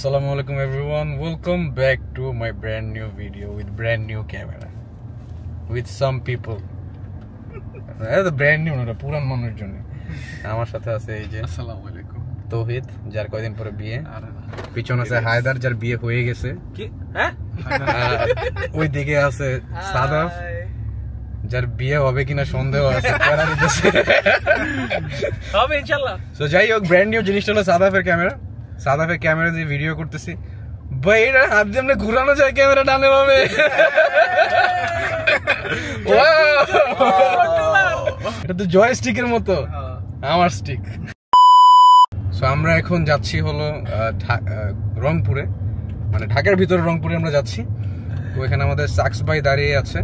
Assalamualaikum everyone, welcome back to my brand new video with brand new camera with some people. এটা brand new না, পুরান মানুষের জন্য। আমার সাথে আছে এই যে আসসালামু আলাইকুম তৌহিদ, যার কয়দিন পরে বিয়ে। পিছনে আছে হায়দার, যার বিয়ে হয়ে গেছে। কি হ্যাঁ, ওই দিকে আছে সাদাফ, যার বিয়ে হবে কিনা সন্দেহ আছে। হবে ইনশাআল্লাহ। সো যাই হোক, ব্র্যান্ড নিউ জিনিসটা হলো সাদাফের ক্যামেরা। সাদাফের ক্যামেরা দিয়ে ভিডিও করতেছি। ভাই এটা হাত দিয়ে এমনি ঘুরানো যায় ক্যামেরা টানে ভাবে। এটা তো জয়স্টিকের মতো, আমার স্টিক। সো আমরা এখন যাচ্ছি হলো রংপুরে, মানে ঢাকার ভিতরে রংপুরে আমরা যাচ্ছি। তো এখানে আমাদের সাকস ভাই দাঁড়িয়ে আছে,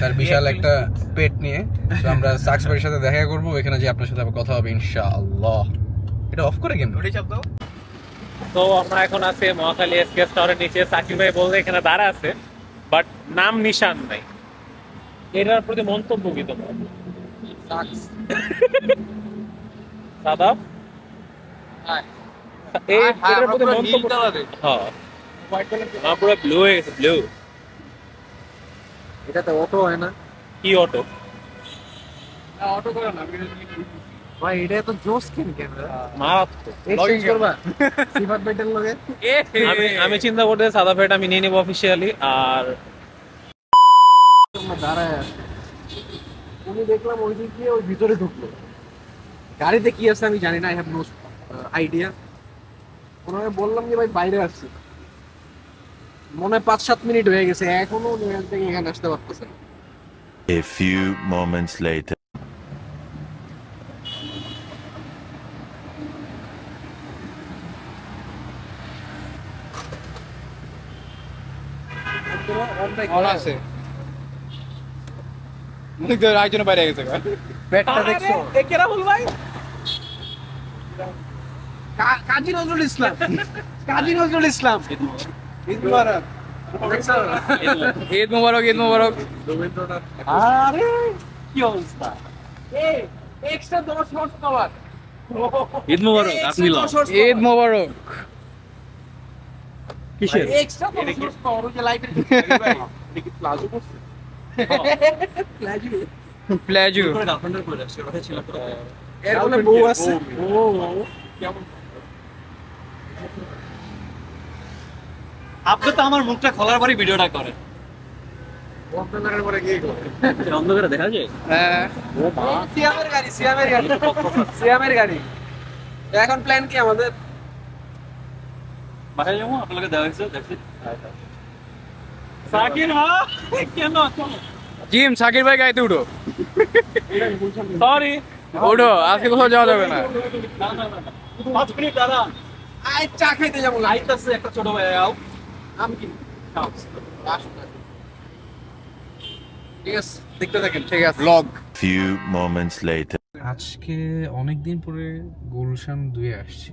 তার বিশাল একটা পেট নিয়ে। তো আমরা সাকস ভাইয়ের সাথে দেখা করবো, এখানে যে আপনার সাথে কথা হবে ইনশাআল্লাহ। এটা অফ করে কেন? তো আমরা এখন আছি মহাখালী এসকে স্টোরের নিচে। সাকিব ভাই বলতে এখানে দাঁড়া আছে, বাট নাম নিশান নাই। এটার প্রতি মন্তব্য কি তোমার? সাদাফ এটার প্রতি মন্তব্য? হ্যাঁ, পুরো ব্লু হয়ে গেছে। ব্লু এটা তো অটো হয় না? কি অটো? অটো করে না ভাই, এটা তো জোস কেন ক্যামেরা মারাত্মক। এক্সচেঞ্জ করবা সিফাত ভাইটার লগে? আমি চিন্তা করতে সাদা ফেট আমি নিয়ে নেব অফিসিয়ালি। আর দাঁড়ায় উনি দেখলাম ওই দিক দিয়ে ওই ভিতরে ঢুকলো। গাড়িতে কি আছে আমি জানি না, আই হ্যাভ নো আইডিয়া। ওনাকে বললাম যে ভাই বাইরে আসছি, মনে হয় 5-7 মিনিট হয়ে গেছে, এখনো উনি থেকে এখানে আসতে পারতেছে। A few moments later. বাইরে গেছে পেটটা দেখছো? কেরা বল ভাই? কাজী নজরুল ইসলাম। কাজী নজরুল ইসলাম। ঈদ মুবারক। ঈদ মুবারক, ঈদ মুবারক। আরে কি অবস্থা! এই এক্সট্রা 10 হর্স পাওয়ার। ঈদ মুবারক। আপনি লাও ঈদ মুবারক। কিসের এক্সট্রা 10 হর্স পাওয়ার? ওই যে লাইটের ভাই দেখি প্লাজো করছে। প্লাজো প্লাজো করে গার্লফ্রেন্ডের করে আসছে, ওটা ছিল তো। এর কোন বউ আছে? ও কেমন? আপনি তো আমার মুখটা খোলার পরে ভিডিওটা করেন। অন্ধকারের পরে কি করে? অন্ধকারে দেখা যায়? হ্যাঁ, ও মা, সিয়ামের গাড়ি, সিয়ামের গাড়ি, সিয়ামের গাড়ি। এখন প্ল্যান কি আমাদের? বাসায় যাবো, আপনাকে দেওয়া হয়েছে দেখছি। সাকির ভাই কেন? জিম, সাকির ভাই গাড়িতে উঠো। সরি, উঠো, আজকে কোথাও যাওয়া যাবে না। 5 মিনিট দাঁড়ান, আই চা খাইতে যাবো। লাইট আছে একটা ছোট ভাই, আও আম কি খাও? ঠিক আছে, দেখতে থাকেন। ঠিক আছে, ব্লগ। Few moments later. আজকে অনেকদিন পরে গুলশান 2 আসছি,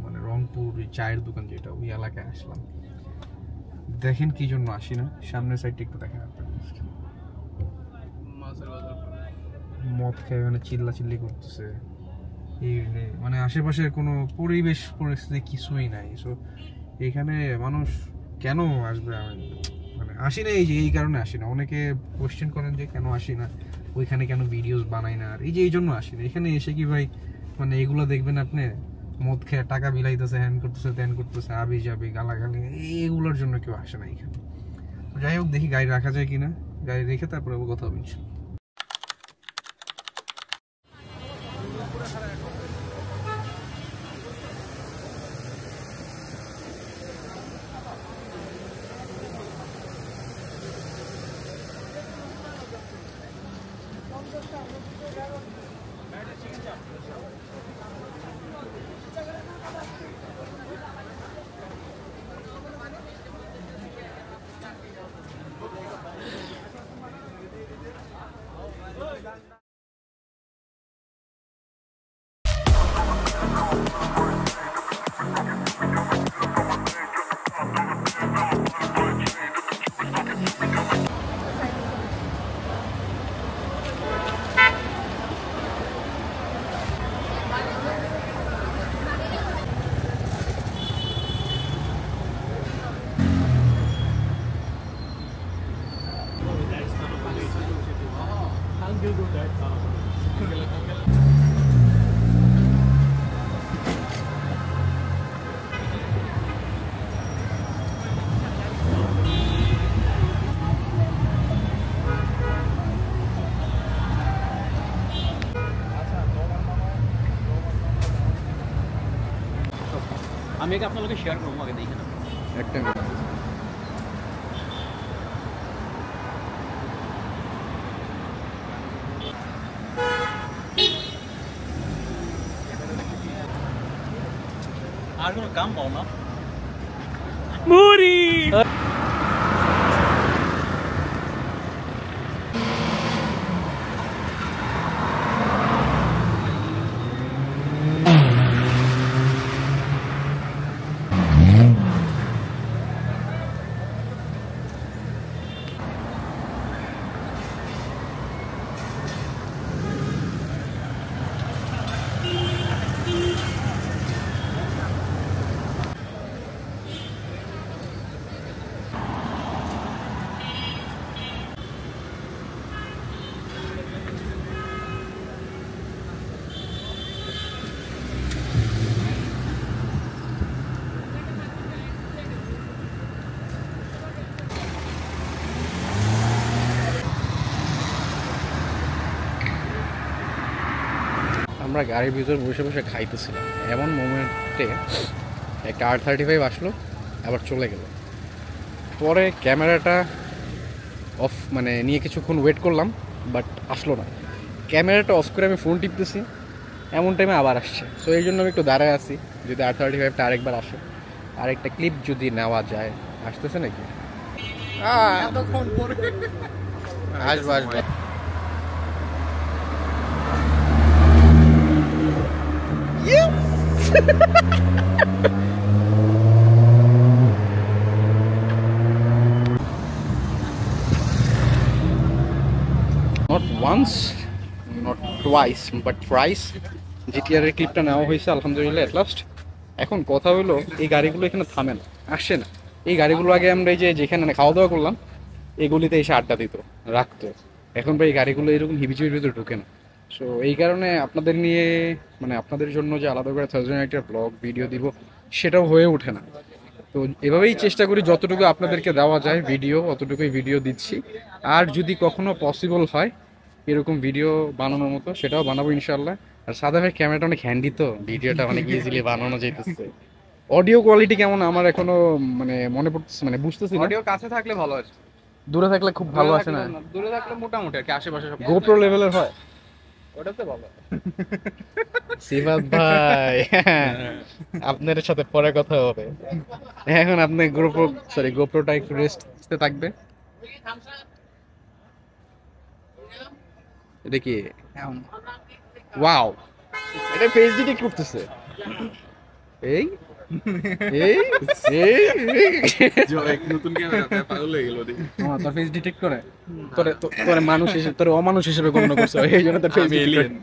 মানে রংপুর চায়ের দোকান যেটা, ওই এলাকায় আসলাম। দেখেন কি জন্য আসি না, সামনের সাইডটা একটু দেখেন আপনারা। মদ খেয়ে মানে চিল্লাচিল্লি করতেছে, মানে আশেপাশের কোনো পরিবেশ পরিস্থিতি কিছুই নাই। সো এখানে মানুষ কেন আসবে? আমি মানে আসি না এই কারণে আসি না। অনেকে কোয়েশ্চেন করেন যে কেন আসি না, ওইখানে কেন ভিডিওস বানাই না। আর এই জন্য আসি না। এখানে এসে কি ভাই, মানে এগুলো দেখবেন আপনি, মদ খেয়ে টাকা বিলাইতেছে, হ্যান করতেছে, ত্যান করতেছে, আবি যাবি গালাগালি, এইগুলোর জন্য কেউ আসে না এখানে। যাই হোক, দেখি গাড়ি রাখা যায় কিনা। গাড়ি রেখে তারপরে কথা হবে। আমি একে আপনাদেরকে শেয়ার করবো আগে দেখে না একটা আর কোনো কাম পাও না মুড়ি আমরা গাড়ির ভিতর বসে বসে খাইতেছিলাম, এমন মোমেন্টে একটা R35 আসলো, আবার চলে গেল। পরে ক্যামেরাটা অফ মানে নিয়ে কিছুক্ষণ ওয়েট করলাম, বাট আসলো না। ক্যামেরাটা অফ করে আমি ফোন টিপতেছি, এমন টাইমে আবার আসছে। সো এই জন্য আমি একটু দাঁড়ায় আছি, যদি R35টা আরেকবার আসে, আরেকটা ক্লিপ যদি নেওয়া যায়। আসতেছে নাকি? আসবো আসবো। Not once, not twice, but thrice GTR এর ক্লিপটা নেওয়া হয়েছে আলহামদুলিল্লাহ এট লাস্ট। এখন কথা হলো, এই গাড়িগুলো এখানে থামে না, আসছে না। এই গাড়িগুলো আগে আমরা এই যে যেখানে খাওয়া দাওয়া করলাম, এগুলিতে এসে আড্ডা দিত, রাখতো। এখন ভাই এই গাড়িগুলো এরকম হিবিচিবির ভিতরে ঢুকে না। সো এই কারণে আপনাদের নিয়ে মানে আপনাদের জন্য যে আলাদা করে থার্সডে নাইটের ব্লগ ভিডিও দিব, সেটাও হয়ে ওঠে না। তো এভাবেই চেষ্টা করি যতটুকু আপনাদেরকে দেওয়া যায় ভিডিও, অতটুকুই ভিডিও দিচ্ছি। আর যদি কখনো পসিবল হয় এরকম ভিডিও বানানোর মতো, সেটাও বানাবো ইনশাল্লাহ। আর সাদা ভাই ক্যামেরাটা অনেক হ্যান্ডি, তো ভিডিওটা অনেক ইজিলি বানানো যাইতেছে। অডিও কোয়ালিটি কেমন আমার এখনো মানে মনে পড়তেছে, মানে বুঝতেছি না। অডিও কাছে থাকলে ভালো আছে, দূরে থাকলে খুব ভালো আসে না। দূরে থাকলে মোটামুটি আর কি, আশেপাশে সব গোপ্রো লেভেলের হয় ওটাতে ভালো। সিফাত ভাই, আপনার সাথে পরে কথা হবে। এখন আপনি গোপ্রোটা একটু রেস্টে থাকবে। এটা কি? ওয়াও, এটা ফেস ডিটেক্ট করতেছে। এই এই নতুন ক্যামেরা পাগল হয়ে গেল রে। তোর ফেস ডিটেক্ট করে? তোর মানুষ হিসেবে, তোর অমানুষ হিসেবে গণ্য করছে, এই জন্য তোর ফেস ডিটেক্ট।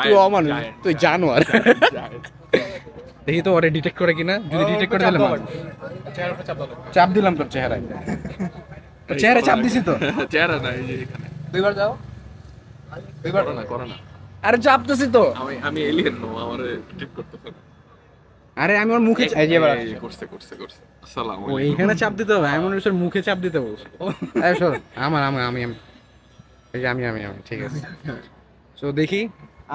তুই অমানুষ, তুই জানোয়ার। দেখি তো ওরে ডিটেক্ট করে কিনা। যদি ডিটেক্ট করে তাহলে চাপ দিলাম তোর চেহারায়। চেহারা চাপ দিছি তো। চেহারা না, এই যে এখানে দুইবার যাও, দুইবার করো না। আরে চাপ দিছি তো। আমি এলিয়েন নো, আমারে ডিটেক্ট করতেছ না। আরে আমি ওর মুখে এই যে এবার করছে আসসালামু ও আলাইকুম। এইখানে চাপ দিতে হবে, এমন ওর মুখে চাপ দিতে বলছো। এই শোন, আমি এই যে আমি ঠিক আছে। সো দেখি,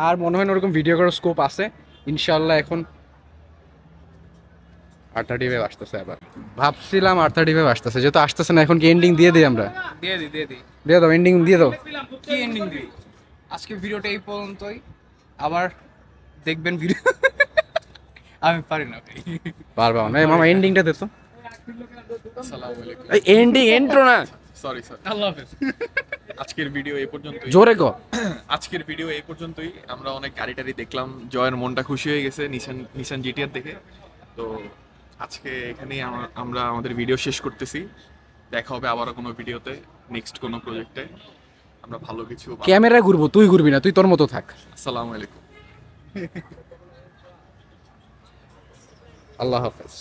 আর মনে হয় না ওরকম ভিডিও করার স্কোপ আছে ইনশাআল্লাহ। এখন R35 আসতেছে, আবার ভাবছিলাম R35 আসতেছে, যেহেতু আসতেছে না, এখন কি এন্ডিং দিয়ে দিই আমরা? দিয়ে দাও, এন্ডিং দিয়ে দাও। কি এন্ডিং দিই? আজকে ভিডিওটা এই পর্যন্তই, আবার দেখবেন ভিডিও। আমি পারি না ভাই, পারবা না। এই মামা এন্ডিংটা দে তো। আসসালামু আলাইকুম। এই এন্ডিং ইন্ট্রো না, সরি আল্লাহ হাফেজ। আজকের ভিডিও এই পর্যন্তই। জোরে কো। আজকের ভিডিও এই পর্যন্তই। আমরা অনেক গাড়ি টাড়ি দেখলাম, জয়ের মনটা খুশি হয়ে গেছে নিশান জিটিআর দেখে। তো আজকে এখানেই আমরা আমাদের ভিডিও শেষ করতেছি। দেখা হবে আবারও কোনো ভিডিওতে, নেক্সট কোনো প্রজেক্টে। আমরা ভালো কিছু। ক্যামেরা ঘুরবো, তুই ঘুরবি না, তুই তোর মতো থাক। আসসালামু আলাইকুম। আল্লাহ হাফেজ।